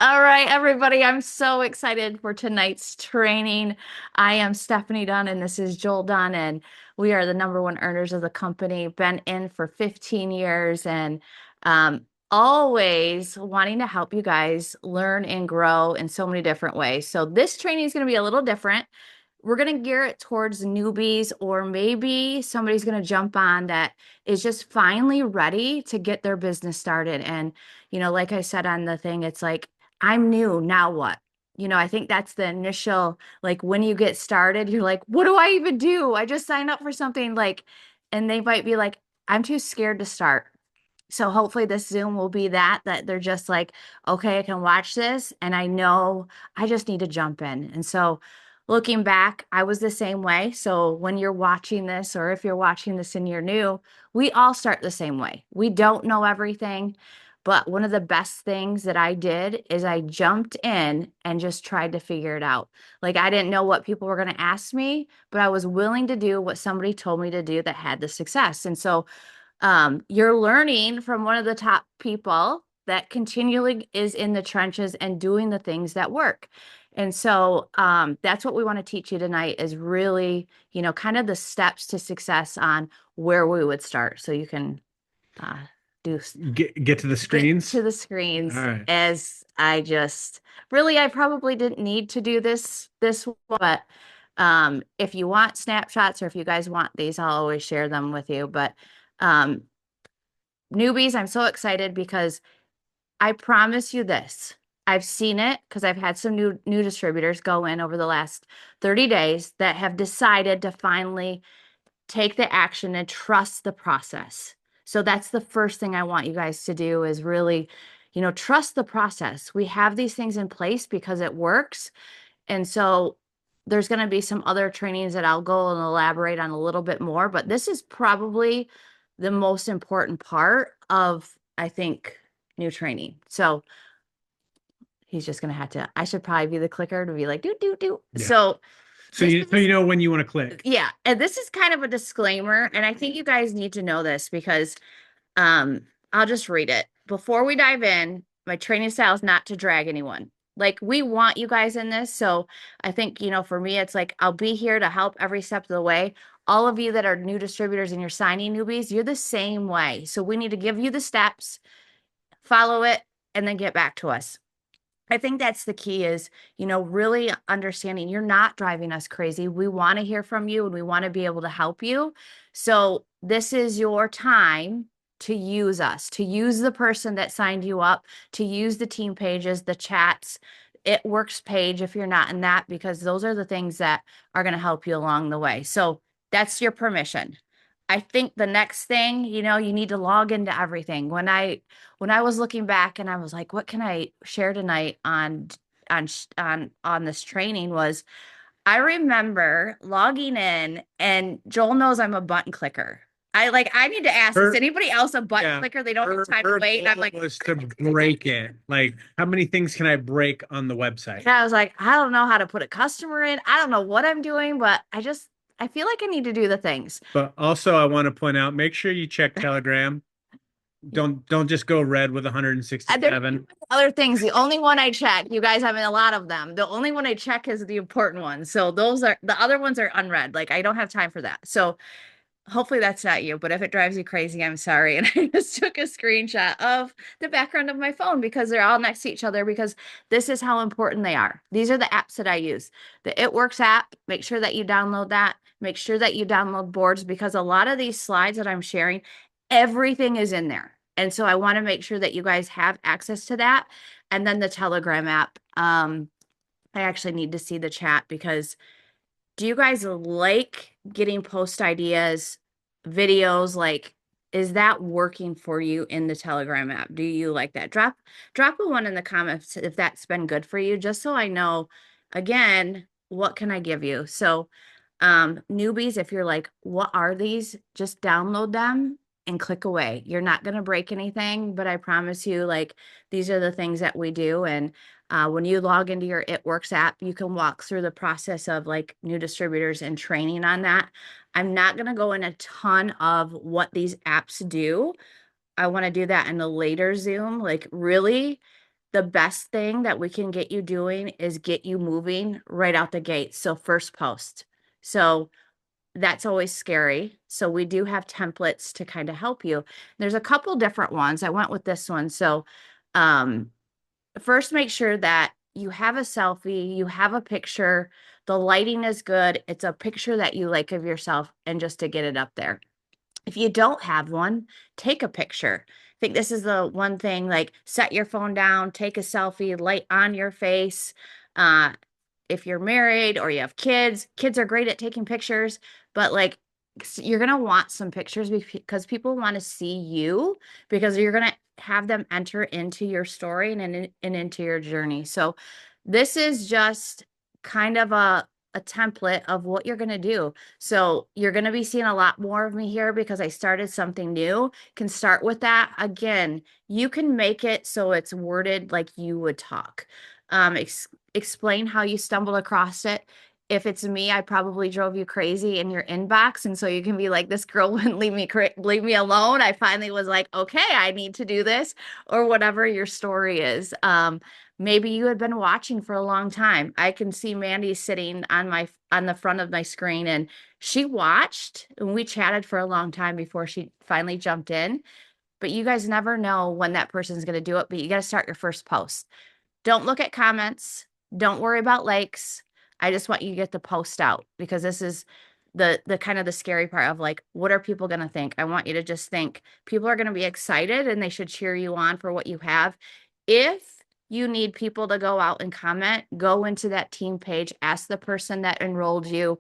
All right, everybody, I'm so excited for tonight's training. I am Stefani Dunn, and this is Joel Dunn, and we are the number one earners of the company. Been in for 15 years and always wanting to help you guys learn and grow in so many different ways. So this training is going to be a little different. We're going to gear it towards newbies, or maybe somebody's going to jump on that is just finally ready to get their business started. And, like I said on the thing, it's like, I'm new, now what? I think that's the initial, like when you get started, you're like, what do I even do? I just signed up for something and they might be like, I'm too scared to start. So hopefully this Zoom will be that they're just like, okay, I can watch this and I know I just need to jump in. And so looking back, I was the same way. So when you're watching this, or if you're watching this and you're new, we all start the same way. We don't know everything, but one of the best things that I did is I jumped in and just tried to figure it out. Like I didn't know what people were going to ask me, but I was willing to do what somebody told me to do that had the success. And so you're learning from one of the top people that continually is in the trenches and doing the things that work. And so that's what we want to teach you tonight is really, kind of the steps to success on where we would start. So you can uh, do Get to the get screens. to the All screens right. as I just really, I probably didn't need to do this, but if you want snapshots or if you guys want these, I'll always share them with you. But um, newbies, I'm so excited because I promise you this. I've seen it because I've had some new distributors go in over the last 30 days that have decided to finally take the action and trust the process. So that's the first thing I want you guys to do is really, trust the process. We have these things in place because it works. And so there's going to be some other trainings that I'll go and elaborate on a little bit more, but this is probably the most important part of, I think, new training. So he's just going to have to, I should probably be the clicker to be like, do, do, do. Yeah. So So this you is, know when you want to click. yeah. And this is kind of a disclaimer. And I think you guys need to know this because I'll just read it. Before we dive in, my training style is not to drag anyone. Like we want you guys in this. So I think, for me, it's like I'll be here to help every step of the way. All of you that are new distributors and you're signing newbies, you're the same way. So we need to give you the steps, follow it, and then get back to us. I think that's the key is, really understanding you're not driving us crazy. We want to hear from you and we want to be able to help you. So this is your time to use us, to use the person that signed you up, to use the team pages, the chats, it works page if you're not in that, because those are the things that are going to help you along the way. So that's your permission. I think the next thing, you need to log into everything. When I was looking back and I was like, what can I share tonight on this training was I remember logging in and Joel knows I'm a button clicker. I need to ask, is Her, anybody else a button yeah. clicker? They don't have time to Her wait. And I'm goal like, was to break it. Like, how many things can I break on the website? and I was like, I don't know how to put a customer in. I don't know what I'm doing, but I feel like I need to do the things. But also, I want to point out, make sure you check Telegram. Don't just go red with There's 167. other things. The only one I check, you guys have a lot of them. The only one I check is the important ones. So those are the other ones are unread. Like I don't have time for that. So hopefully that's not you, but if it drives you crazy, I'm sorry. And I just took a screenshot of the background of my phone because they're all next to each other because this is how important they are. These are the apps that I use. The It Works app, make sure that you download that. Make sure that you download boards because a lot of these slides that I'm sharing, everything is in there. And so I want to make sure that you guys have access to that. And then the Telegram app. I actually need to see the chat because do you guys like getting post ideas, videos? Like, is that working for you in the Telegram app? Do you like that? Drop a one in the comments if that's been good for you, just so I know, again, what can I give you? So, newbies, if you're like, what are these? Just download them and click away. You're not going to break anything, but I promise you, like, these are the things that we do. And when you log into your It Works app, you can walk through the process of like new distributors and training on that. I'm not going to go in a ton of what these apps do. I want to do that in a later Zoom. Like, really, the best thing that we can get you doing is get you moving right out the gate. So first post. So that's always scary. So we do have templates to kind of help you. There's a couple different ones. I went with this one. So um first make sure that you have a selfie, you have a picture, the lighting is good. It's a picture that you like of yourself and just to get it up there. If you don't have one, take a picture. I think this is the one thing, like set your phone down, take a selfie, light on your face. Uh, if you're married or you have kids, kids are great at taking pictures, but like you're going to want some pictures because people want to see you because you're going to have them enter into your story and into your journey. So this is just kind of a template of what you're going to do. So you're going to be seeing a lot more of me here because I started something new. Can start with that. Again, you can make it so it's worded like you would talk. Explain how you stumbled across it. If it's me, I probably drove you crazy in your inbox. And so you can be like, this girl wouldn't leave me alone. I finally was like, okay, I need to do this or whatever your story is. Maybe you had been watching for a long time. I can see Mandy sitting on the front of my screen and she watched and we chatted for a long time before she finally jumped in. But you guys never know when that person's going to do it, but you got to start your first post. Don't look at comments. Don't worry about likes. I just want you to get the post out because this is the kind of the scary part of like, what are people going to think? I want you to just think people are going to be excited and they should cheer you on for what you have. If you need people to go out and comment, go into that team page, ask the person that enrolled you,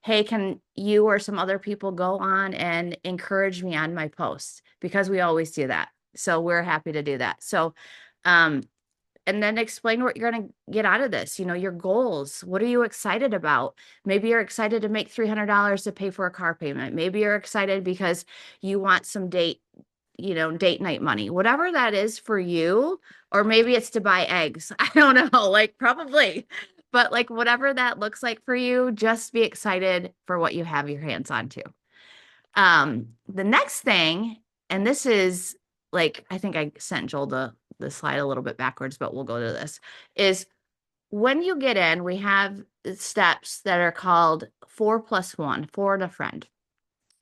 hey, can you or some other people go on and encourage me on my posts? Because we always do that. So we're happy to do that. So, um, and then explain what you're going to get out of this, your goals. What are you excited about? Maybe you're excited to make $300 to pay for a car payment. Maybe you're excited because you want some date night money, whatever that is for you. Or maybe it's to buy eggs. I don't know, like probably, but like whatever that looks like for you, just be excited for what you have your hands on to. The next thing, and this is like, I think I sent Joel the slide a little bit backwards, but we'll go to this, is when you get in, we have steps that are called 4+1, four and a friend.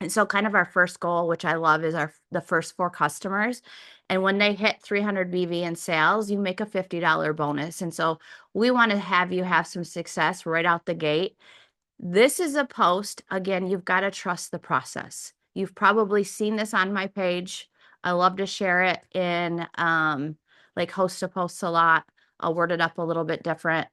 And so kind of our first goal, which I love, is the first four customers. And when they hit 300 BV in sales, you make a $50 bonus. And so we want to have you have some success right out the gate. This is a post. Again, you've got to trust the process. You've probably seen this on my page. I love to share it in like host to post a lot. I'll word it up a little bit different.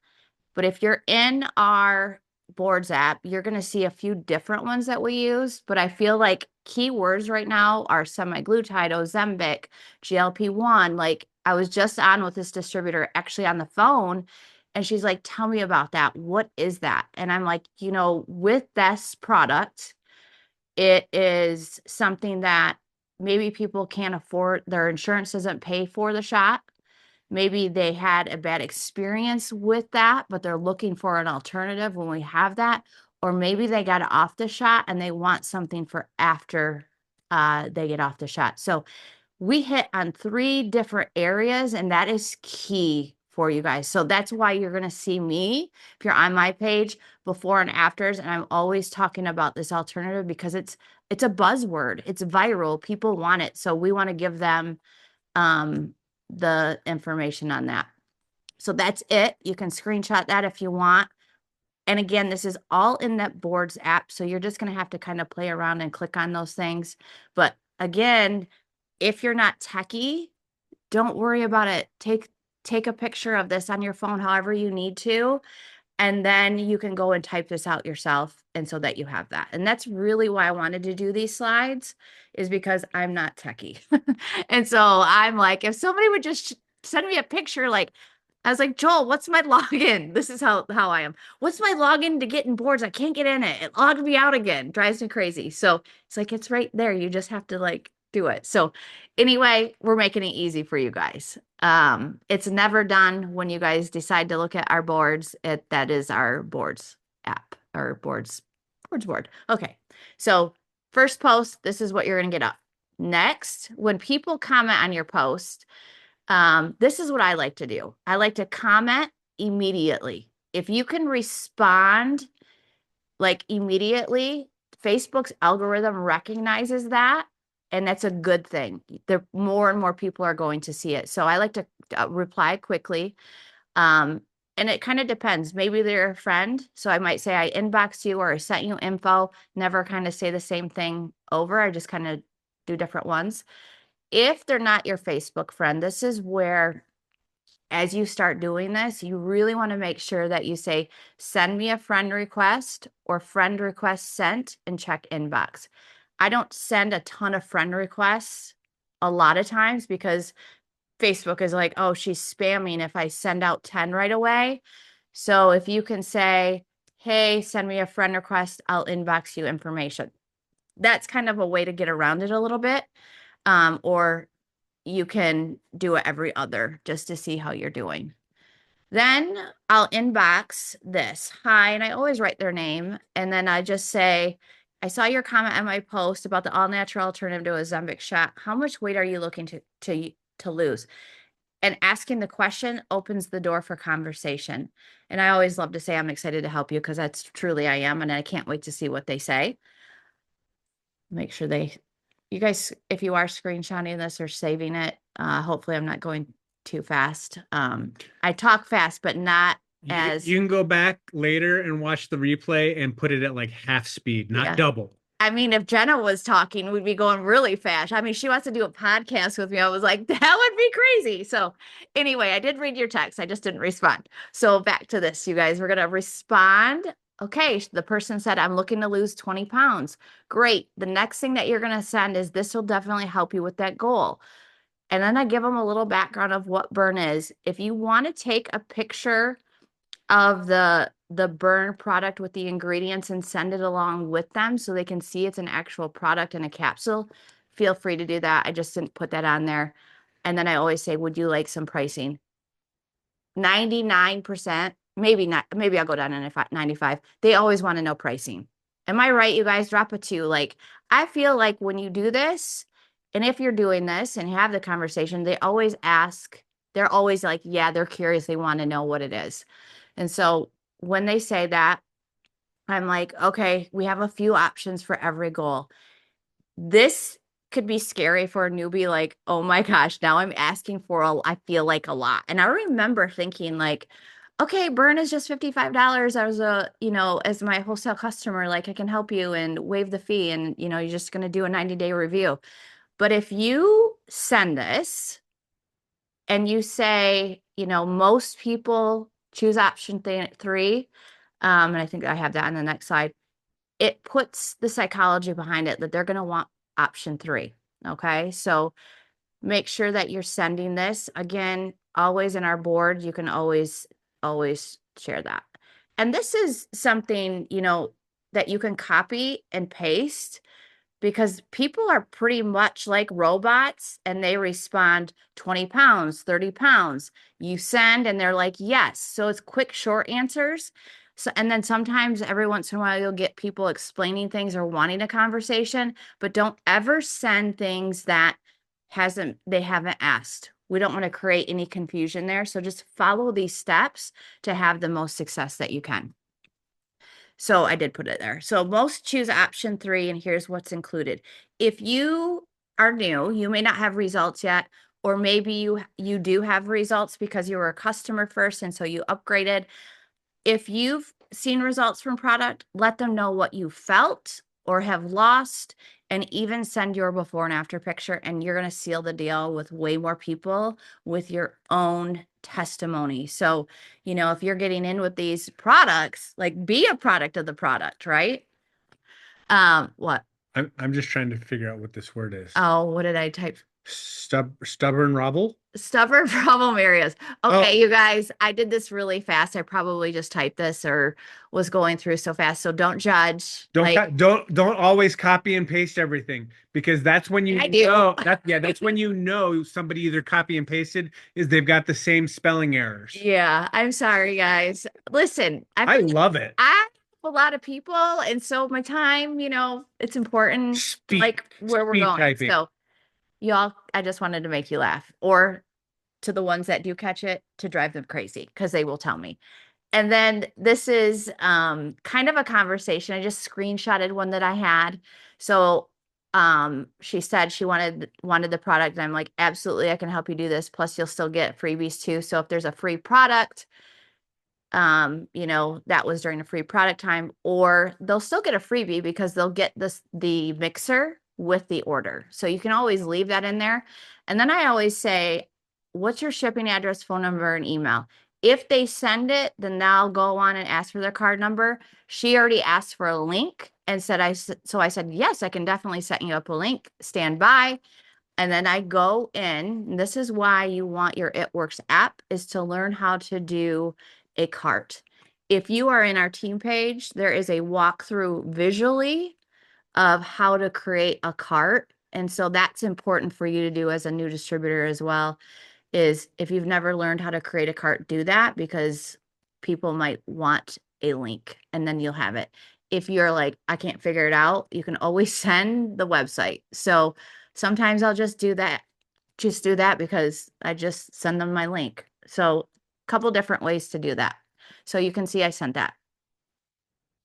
But if you're in our boards app, you're going to see a few different ones that we use. But I feel like keywords right now are semaglutide, Ozempic, GLP-1. Like I was just on with this distributor actually on the phone. And she's like, tell me about that. What is that? And I'm like, with this product, it is something that maybe people can't afford. Their insurance doesn't pay for the shot. Maybe they had a bad experience with that, but they're looking for an alternative when we have that. Or maybe they got off the shot and they want something for after they get off the shot. So we hit on 3 different areas, and that is key for you guys. So that's why you're going to see me if you're on my page before and afters. And I'm always talking about this alternative because it's a buzzword. It's viral. People want it. So we want to give them the information on that. So that's it. You can screenshot that if you want. And again, this is all in that boards app. So you're just going to have to kind of play around and click on those things. But again, if you're not techie, don't worry about it. Take a picture of this on your phone, however you need to, and then you can go and type this out yourself. And so that you have that. And that's really why I wanted to do these slides, is because I'm not techie. And so I'm like, if somebody would just send me a picture, like, I was like, Joel, what's my login? This is how I am. What's my login to get in boards? I can't get in it. It logged me out again. Drives me crazy. So it's like, it's right there. You just have to like do it. So anyway, we're making it easy for you guys. It's never done when you guys decide to look at our boards. That is our boards app, our boards board. Okay. So first post, this is what you're going to get up. Next, when people comment on your post, This is what I like to do. I like to comment immediately. If you can respond like immediately, Facebook's algorithm recognizes that, and that's a good thing. There more and more people are going to see it. So I like to reply quickly. Um, and it kind of depends. Maybe they're a friend, so I might say I inboxed you or I sent you info. Never kind of say the same thing over. I just kind of do different ones. If they're not your Facebook friend, this is where as you start doing this, you really want to make sure that you say, send me a friend request or friend request sent and check inbox. I don't send a ton of friend requests a lot of times because Facebook is like, oh, she's spamming if I send out 10 right away. So if you can say, hey, send me a friend request, I'll inbox you information. That's kind of a way to get around it a little bit. Or you can do it every other just to see how you're doing. Then I'll inbox this. Hi, and I always write their name. And then I just say, I saw your comment on my post about the all natural alternative to a Ozempic shot. How much weight are you looking to lose? And asking the question opens the door for conversation. And I always love to say I'm excited to help you because that's truly I am, and I can't wait to see what they say. Make sure you guys, if you are screenshotting this or saving it, hopefully I'm not going too fast. I talk fast, but not You as, can go back later and watch the replay and put it at like half speed, not yeah. double. I mean, if Jenna was talking, we'd be going really fast. I mean, she wants to do a podcast with me. I was like, that would be crazy. So, anyway, I did read your text. I just didn't respond. So, back to this, you guys. We're going to respond. Okay. The person said, I'm looking to lose 20 pounds. Great. The next thing that you're going to send is this will definitely help you with that goal. And then I give them a little background of what burn is. If you want to take a picture of the burn product with the ingredients and send it along with them so they can see it's an actual product in a capsule, feel free to do that. I just didn't put that on there. And then I always say, would you like some pricing? 99%, maybe not, maybe I'll go down to 95. They always want to know pricing. Am I right, you guys? Drop a two. Like, I feel like when you do this, and if you're doing this and you have the conversation, they always ask, they're always like, yeah, they're curious. They want to know what it is. And so when they say that, I'm like, okay, we have a few options for every goal. This could be scary for a newbie, like, oh my gosh, now I'm asking for I feel like a lot. And I remember thinking like, okay, burn is just $55 as as my wholesale customer, like I can help you and waive the fee and you're just going to do a 90-day review. But if you send this and you say, most people choose option three, and I think I have that on the next slide, it puts the psychology behind it that they're going to want option three. Okay. So make sure that you're sending this again, always in our board. You can always share that. And this is something, that you can copy and paste because people are pretty much like robots and they respond 20 pounds, 30 pounds. You send and they're like, yes. So it's quick, short answers. So, and then sometimes every once in a while, you'll get people explaining things or wanting a conversation, but don't ever send things that they haven't asked. We don't want to create any confusion there. So just follow these steps to have the most success that you can. So I did put it there. So most choose option three, and here's what's included. If you are new, you may not have results yet, or maybe you do have results because you were a customer first, and so you upgraded. If you've seen results from product, let them know what you felt or have lost, and even send your before and after picture, and you're going to seal the deal with way more people with your own testimony. So, if you're getting in with these products, like be a product of the product, right? What? I'm just trying to figure out what this word is. Oh, what did I type? Stubborn robble. Stubborn problem areas. Oh, Okay, you guys, I did this really fast. I probably just typed this or was going through so fast. So don't judge. Like don't always copy and paste everything because that's when I you do. know that's when you know somebody either copy and pasted is they've got the same spelling errors. Yeah, I'm sorry, guys. Listen, I love it. I have a lot of people, and so my time, it's important to Speed like where we're speed going. typing. So y'all, I just wanted to make you laugh. Or to the ones that do catch it to drive them crazy because they will tell me. And then this is kind of a conversation. I just screenshotted one that I had. So she said she wanted the product, and I'm like, absolutely, I can help you do this. Plus, you'll still get freebies too. So if there's a free product, that was during the free product time, or they'll still get a freebie because they'll get the mixer with the order. So you can always leave that in there. And then I always say, what's your shipping address, phone number, and email? If they send it, then they'll go on and ask for their card number. She already asked for a link and so I said, yes, I can definitely set you up a link. Stand by. And then I go in, and this is why you want your It Works app, is to learn how to do a cart. If you are in our team page, there is a walkthrough visually of how to create a cart. And so that's important for you to do as a new distributor as well, is if you've never learned how to create a cart, do that, because people might want a link and then you'll have it. If you're like, I can't figure it out, you can always send the website. So sometimes I'll just do that because I just send them my link. So a couple different ways to do that. So you can see I sent that.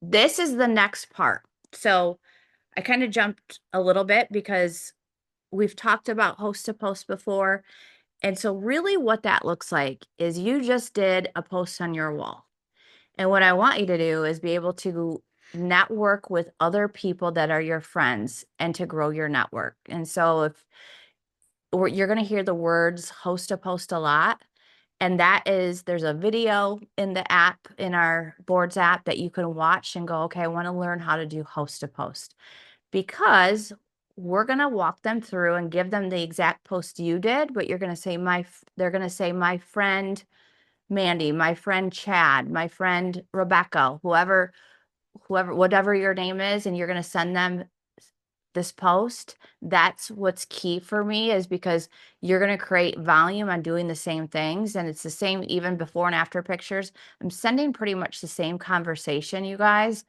This is the next part. So I kind of jumped a little bit because we've talked about host to post before. And so really what that looks like is you just did a post on your wall. And what I want you to do is be able to network with other people that are your friends and to grow your network. And so if you're going to hear the words host to post a lot, and there's a video in the app, in our boards app, that you can watch and go, okay, I want to learn how to do host to post, because we're going to walk them through and give them the exact post you did, but they're going to say my friend Mandy, my friend Chad, my friend Rebecca, whatever your name is, and you're going to send them this post. That's what's key for me, is because you're going to create volume on doing the same things. And it's the same even before and after pictures. I'm sending pretty much the same conversation, you guys,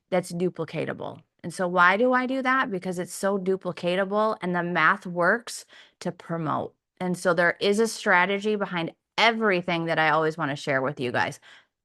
that's duplicatable. And so why do I do that? Because it's so duplicatable and the math works to promote. And so there is a strategy behind everything that I always want to share with you guys.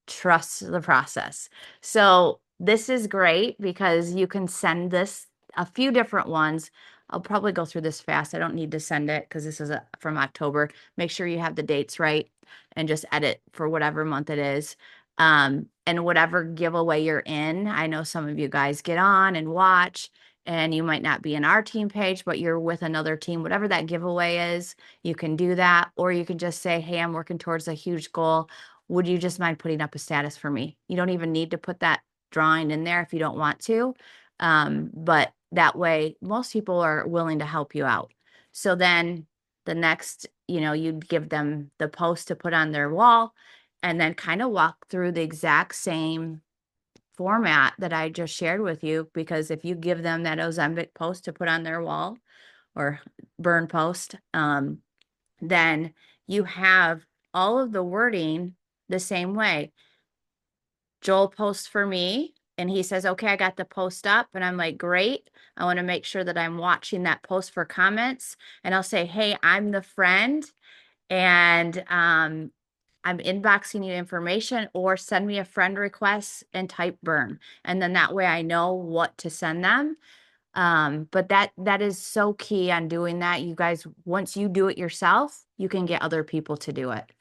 Trust the process. So this is great because you can send this a few different ones. I'll probably go through this fast. I don't need to send it because this is from October. Make sure you have the dates right and just edit for whatever month it is. And whatever giveaway you're in, I know some of you guys get on and watch, and you might not be in our team page, but you're with another team. Whatever that giveaway is, you can do that. Or you can just say, hey, I'm working towards a huge goal. Would you just mind putting up a status for me? You don't even need to put that drawing in there if you don't want to. But that way, most people are willing to help you out. So then the next, you'd give them the post to put on their wall, and then kind of walk through the exact same format that I just shared with you. Because if you give them that Ozempic post to put on their wall, or burn post, then you have all of the wording the same way. Joel posts for me and he says, okay, I got the post up. And I'm like, great. I want to make sure that I'm watching that post for comments. And I'll say, hey, I'm the friend, and I'm inboxing you information, or send me a friend request and type burn. And then that way I know what to send them. But that is so key on doing that. You guys, once you do it yourself, you can get other people to do it.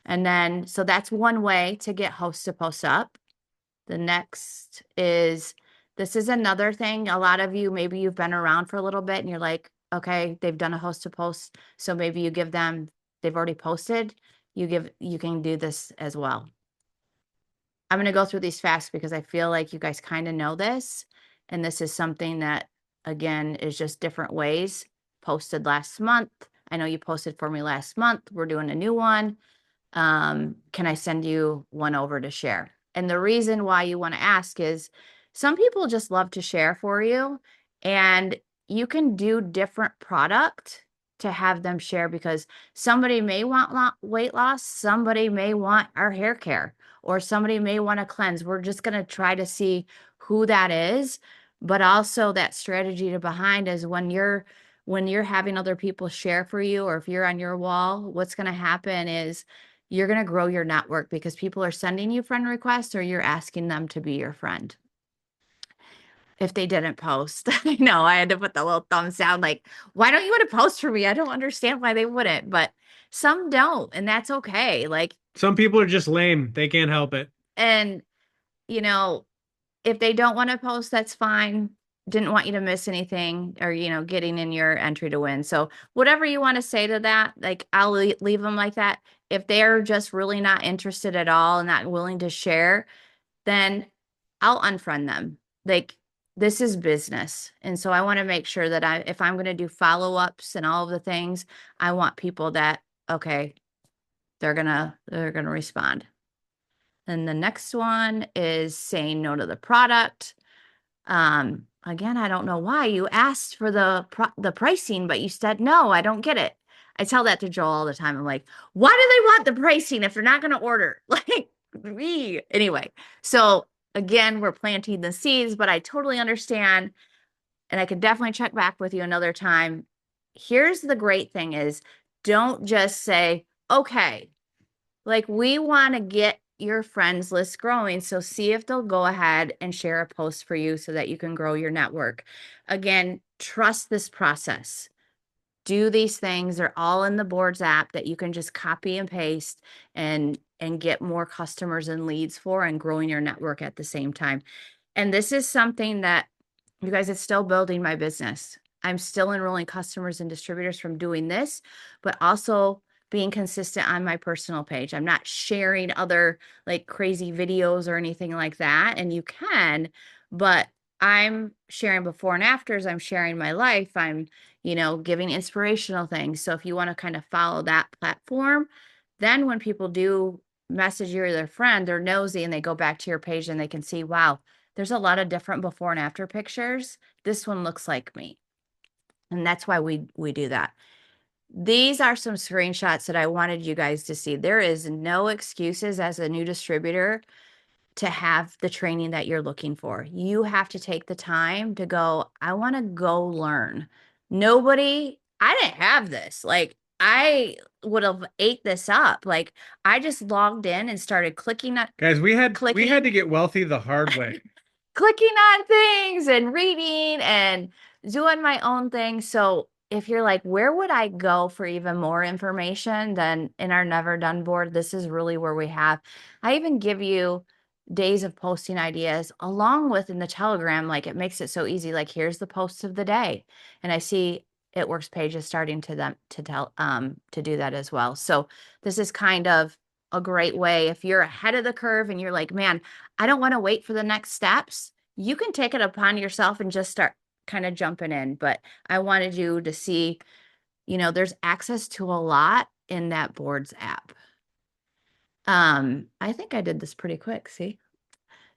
And then, so that's one way to get host to post up. The next is, this is another thing. A lot of you, maybe you've been around for a little bit and you're like, okay, they've done a host to post. So maybe you give them, they've already posted. You can do this as well. I'm going to go through these fast because I feel like you guys kind of know this. And this is something that, again, is just different ways. Posted last month. I know you posted for me last month. We're doing a new one. Can I send you one over to share? And the reason why you want to ask is some people just love to share for you, and you can do different product to have them share, because somebody may want weight loss, somebody may want our hair care, or somebody may want to cleanse. We're just going to try to see who that is. But also that strategy to behind is when you're when you're having other people share for you, or if you're on your wall, what's going to happen is you're going to grow your network because people are sending you friend requests or you're asking them to be your friend. If they didn't post, I know I had to put the little thumbs down, like, why don't you want to post for me? I don't understand why they wouldn't, but some don't, and that's okay. Like, Some people are just lame. They can't help it. and you know, if they don't want to post, that's fine. Didn't want you to miss anything or, getting in your entry to win. So, whatever you want to say to that, like, I'll leave them like that. If they're just really not interested at all and not willing to share, then I'll unfriend them. Like, this is business. And so I want to make sure that if I'm going to do follow-ups and all of the things, I want people that, okay, they're going to respond. And the next one is saying no to the product. Again, I don't know why you asked for the pricing, but you said no, I don't get it. I tell that to Joel all the time. I'm like, why do they want the pricing if they're not going to order? Like, me. Anyway, so again, we're planting the seeds, but I totally understand, and I could definitely check back with you another time. Here's the great thing is, don't just say, okay, like, we want to get your friends list growing. So see if they'll go ahead and share a post for you so that you can grow your network. Again, trust this process. Do these things. They're all in the boards app that you can just copy and paste and get more customers and leads for, and growing your network at the same time. And this is something that, you guys, it's still building my business. I'm still enrolling customers and distributors from doing this, but also being consistent on my personal page. I'm not sharing other like crazy videos or anything like that. And you can, but I'm sharing before and afters. I'm sharing my life. I'm, giving inspirational things. So if you want to kind of follow that platform, then when people do message you or their friend, they're nosy and they go back to your page and they can see, wow, there's a lot of different before and after pictures. This one looks like me. And that's why we do that. These are some screenshots that I wanted you guys to see. There is no excuses as a new distributor to have the training that you're looking for. You have to take the time to go, I want to go learn. I didn't have this. Like, I would have ate this up. Like, I just logged in and started Guys, we had to clicking get wealthy the hard way. clicking on things and reading and doing my own thing. So if you're like, where would I go for even more information? Then in our Never Done board, this is really where we have. I even give you days of posting ideas along with in the Telegram. Like, it makes it so easy. Like, here's the posts of the day. And I see It Works page is starting to do that as well. So this is kind of a great way. If you're ahead of the curve and you're like, man, I don't want to wait for the next steps, you can take it upon yourself and just start kind of jumping in. But I wanted you to see, there's access to a lot in that boards app. I think I did this pretty quick. See?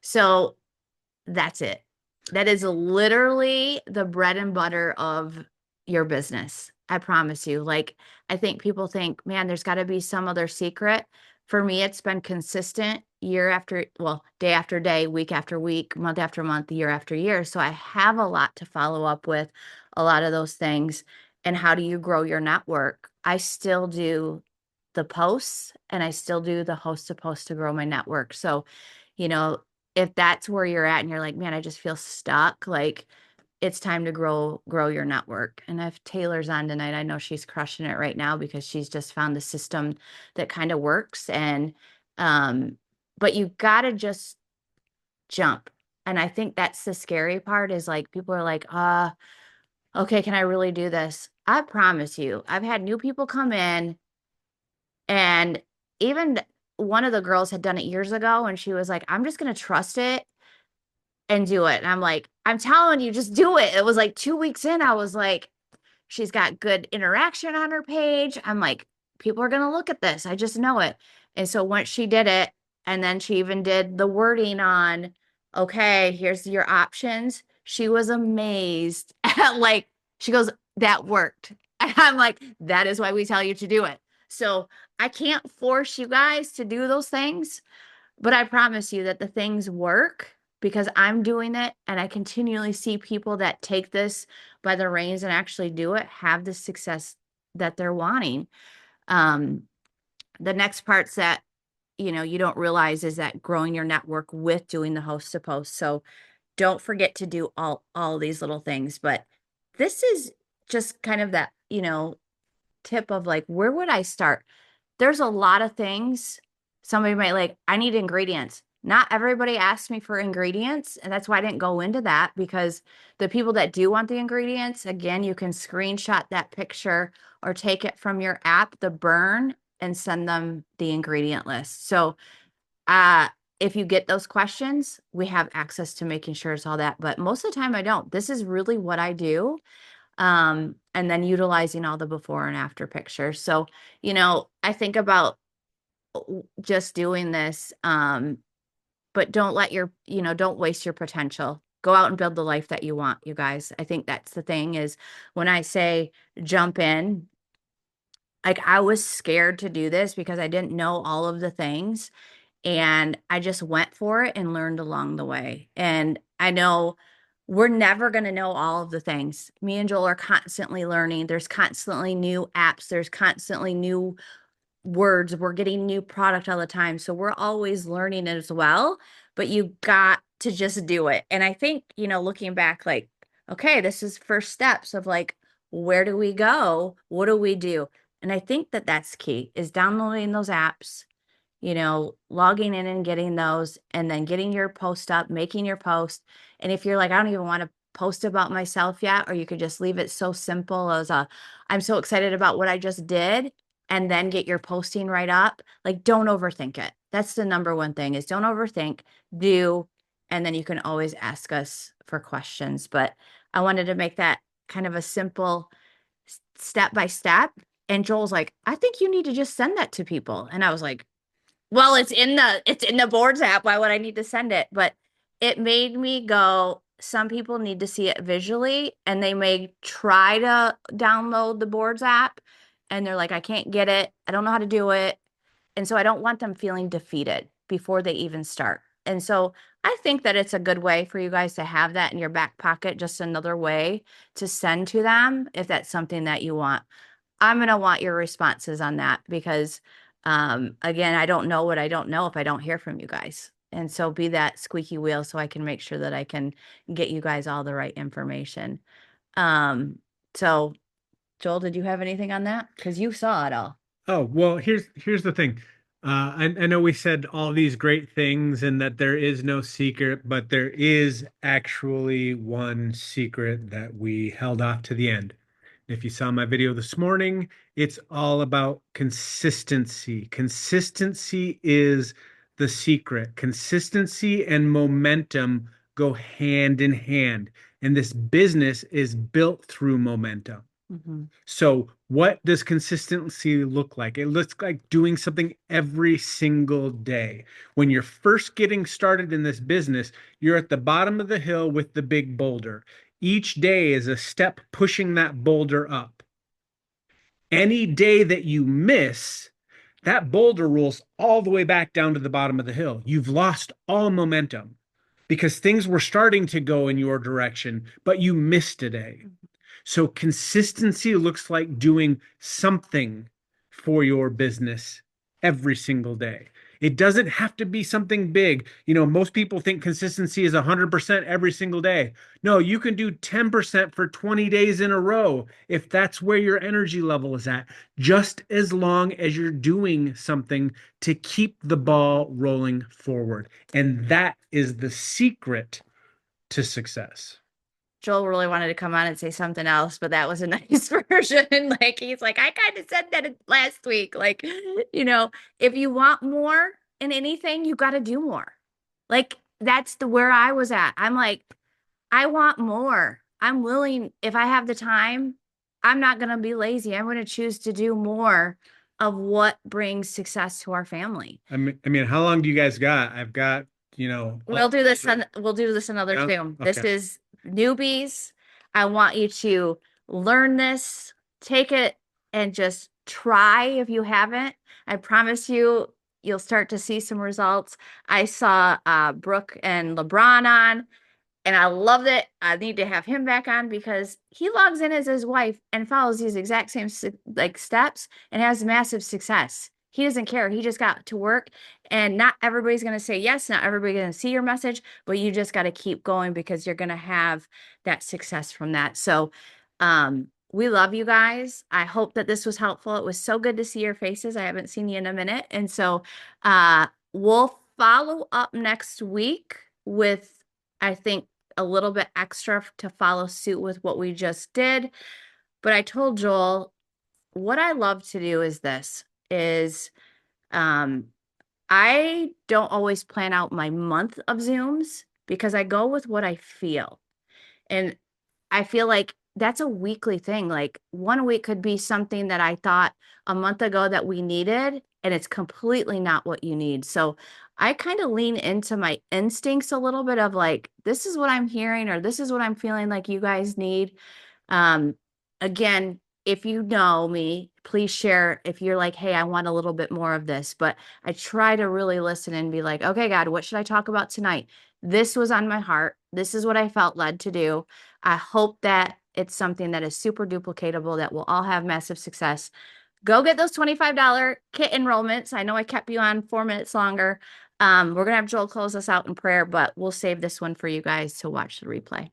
So that's it. That is literally the bread and butter of your business. I promise you. Like, I think people think, man, there's got to be some other secret. For me, it's been consistent day after day, week after week, month after month, year after year. So I have a lot to follow up with, a lot of those things. And how do you grow your network? I still do the posts and I still do the host to post to grow my network. So, you know, if that's where you're at and you're like, man, I just feel stuck, like, it's time to grow your network. And if Taylor's on tonight, I know she's crushing it right now because she's just found the system that kind of works. And but you gotta just jump. And I think that's the scary part, is like, people are like, okay, can I really do this? I promise you, I've had new people come in, and even one of the girls had done it years ago and she was like, I'm just gonna trust it and do it. And I'm like, I'm telling you, just do it. It was like 2 weeks in, I was like, she's got good interaction on her page. I'm like, people are going to look at this. I just know it. And so once she did it, and then she even did the wording on, okay, here's your options. She was amazed at, like, she goes, that worked. And I'm like, that is why we tell you to do it. So I can't force you guys to do those things, but I promise you that the things work. because I'm doing it and I continually see people that take this by the reins and actually do it have the success that they're wanting. Um, the next parts that you don't realize is that growing your network with doing the host to post. So don't forget to do all these little things. But this is just kind of that, tip of like, where would I start? There's a lot of things. Somebody might like, I need ingredients. Not everybody asks me for ingredients, and that's why I didn't go into that, because the people that do want the ingredients, again, you can screenshot that picture or take it from your app, the burn, and send them the ingredient list. So, uh, if you get those questions, we have access to making sure it's all that. But most of the time, I don't. This is really what I do. And then utilizing all the before and after pictures. So, I think about just doing this, but don't let don't waste your potential. Go out and build the life that you want, you guys. I think that's the thing is when I say jump in, like I was scared to do this because I didn't know all of the things. And I just went for it and learned along the way. And I know we're never going to know all of the things. Me and Joel are constantly learning. There's constantly new apps, there's constantly new words. We're getting new product all the time. So we're always learning as well, but you got to just do it. And I think, looking back, like, okay, this is first steps of like, where do we go? What do we do? And I think that that's key is downloading those apps, logging in and getting those and then getting your post up, making your post. And if you're like, I don't even want to post about myself yet, or you could just leave it so simple as I'm so excited about what I just did, and then get your posting right up. Like, don't overthink it. That's the number one thing is don't overthink, do, and then you can always ask us for questions. But I wanted to make that kind of a simple step by step. And Joel's like, I think you need to just send that to people. And I was like, well, it's in the boards app. Why would I need to send it? But it made me go, some people need to see it visually and they may try to download the boards app and they're like, I can't get it. I don't know how to do it. And so I don't want them feeling defeated before they even start. And so I think that it's a good way for you guys to have that in your back pocket, just another way to send to them if that's something that you want. I'm going to want your responses on that because, again, I don't know what I don't know if I don't hear from you guys. And so be that squeaky wheel so I can make sure that I can get you guys all the right information. So Joel, did you have anything on that? Because you saw it all. Oh, well, here's the thing. I know we said all these great things and that there is no secret, but there is actually one secret that we held off to the end. If you saw my video this morning, it's all about consistency. Consistency is the secret. Consistency and momentum go hand in hand, and this business is built through momentum. Mhm. So, what does consistency look like? It looks like doing something every single day. When you're first getting started in this business, you're at the bottom of the hill with the big boulder. Each day is a step pushing that boulder up. Any day that you miss, that boulder rolls all the way back down to the bottom of the hill. You've lost all momentum because things were starting to go in your direction, but you missed a day. So consistency looks like doing something for your business every single day. It doesn't have to be something big. Most people think consistency is 100% every single day. No, you can do 10% for 20 days in a row if that's where your energy level is at, just as long as you're doing something to keep the ball rolling forward. And that is the secret to success. Joel really wanted to come on and say something else, but that was a nice version. Like he's like, I kind of said that last week. Like, if you want more in anything, you got to do more. Like that's the where I was at. I'm like, I want more. I'm willing, if I have the time, I'm not going to be lazy. I'm going to choose to do more of what brings success to our family. I mean, how long do you guys got? I've got, We'll do this another yeah, Zoom. This okay. is newbies. I want you to learn this, take it and just try if you haven't. I promise you, you'll start to see some results. I saw Brooke and LeBron on, and I loved it. I need to have him back on because he logs in as his wife and follows these exact same like steps and has massive success. He doesn't care. He just got to work, and not everybody's going to say yes. Not everybody's going to see your message, but you just got to keep going because you're going to have that success from that. So, we love you guys. I hope that this was helpful. It was so good to see your faces. I haven't seen you in a minute. And so, we'll follow up next week with, I think, a little bit extra to follow suit with what we just did. But I told Joel, what I love to do is this is um I don't always plan out my month of Zooms because I go with what I feel. And I feel like that's a weekly thing. Like one week could be something that I thought a month ago that we needed, and it's completely not what you need. So I kind of lean into my instincts a little bit of like, this is what I'm hearing, or this is what I'm feeling like you guys need. Um, Again, if you know me, please share if you're like, hey, I want a little bit more of this. But I try to really listen and be like, okay, God, what should I talk about tonight? This was on my heart. This is what I felt led to do. I hope that it's something that is super duplicatable that will all have massive success. Go get those $25 kit enrollments. I know I kept you on 4 minutes longer. We're gonna have Joel close us out in prayer, but we'll save this one for you guys to watch the replay.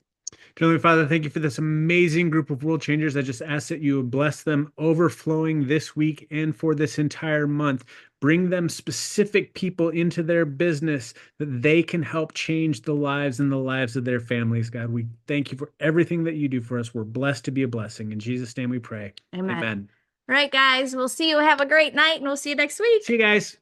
Heavenly Father, thank you for this amazing group of world changers. I just ask that you would bless them overflowing this week and for this entire month. Bring them specific people into their business that they can help change the lives and the lives of their families. God, we thank you for everything that you do for us. We're blessed to be a blessing. In Jesus' name we pray. Amen. Amen. All right, guys, we'll see you. Have a great night, and we'll see you next week. See you guys.